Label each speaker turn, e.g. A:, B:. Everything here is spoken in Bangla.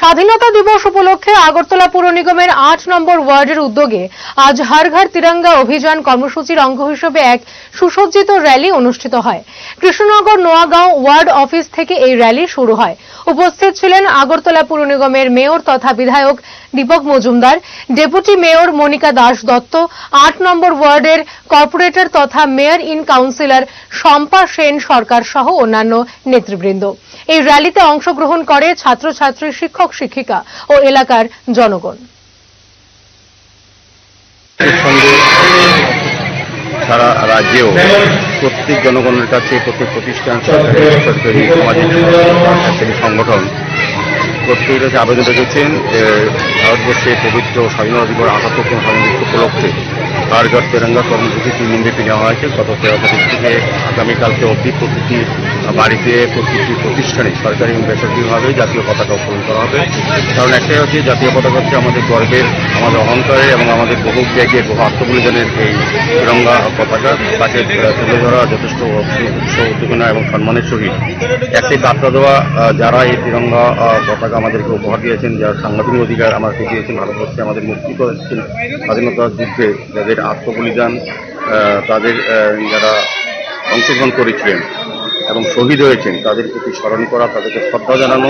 A: স্বাধীনতা দিবস উপলক্ষে আগরতলা পুর নিগমের ৮ নম্বর ওয়ার্ডের উদ্যোগে আজ হর ঘর তিরঙ্গা অভিযান কর্মসূচির অঙ্গ হিসেবে এক সুসজ্জিত র্যালি অনুষ্ঠিত হয়। কৃষ্ণনগর নোয়াগাঁও ওয়ার্ড অফিস থেকে এই র্যালি শুরু হয়। উপস্থিত ছিলেন আগরতলা পুর নিগমের মেয়র তথা বিধায়ক Dipak Majumdar, deputy mayor Monika Das Dutta, ৮ number ওয়ার্ডের কর্পোরেটর তথা mayor in councillor Shampa Sen Sarkar সহ অন্যান্য নেতৃবৃন্দ। এই র্যালিতে অংশগ্রহণ করে ছাত্রছাত্রী, শিক্ষক শিক্ষিকা ও এলাকার জনগণ।
B: সারা রাজ্যেও প্রত্যেক জনগণের কাছে, প্রত্যেক প্রতিষ্ঠান, সরকারি বেসরকারি সামাজিক সংগঠন প্রত্যেকের কাছে আবেদন রেখেছেন ভারতবর্ষে পবিত্র স্বাধীনতা দিবস ৭৮তম স্বাধীনতা দিবস উপলক্ষে হর ঘর তিরঙ্গা কর্মসূচি ৩ দিন ব্যাপী নেওয়া হয়েছে। গত ১৩ তারিখ থেকে আগামীকালকে অবধি প্রতিটি বাড়িতে, প্রতিটি প্রতিষ্ঠানে সরকারি এবং বেসরকারিভাবে জাতীয় পতাকা উত্তোলন করা হবে। কারণ একটাই হচ্ছে, জাতীয় পতাকা হচ্ছে আমাদের গর্বের, আমাদের অহংকারের এবং আমাদের বহু ত্যাগের, বহু আত্মবলিদানের এই তিরঙ্গা পতাকা। তাকে তুলে ধরা যথেষ্ট উদ্দীপনা এবং সম্মানের সহিত একটি বার্তা দেওয়া, যারা এই তিরঙ্গা পতাকা আমাদেরকে উপহার দিয়েছেন, যারা সাংবিধানিক অধিকার আমাদেরকে দিয়েছেন, ভারতবর্ষে আমাদের মুক্তি করেছেন স্বাধীনতা যুদ্ধে, যাদের আত্মবলিদান, তাদের যারা অংশগ্রহণ করেছিলেন এবং শহীদ হয়েছেন, তাদের প্রতি স্মরণ করা, তাদেরকে শ্রদ্ধা জানানো।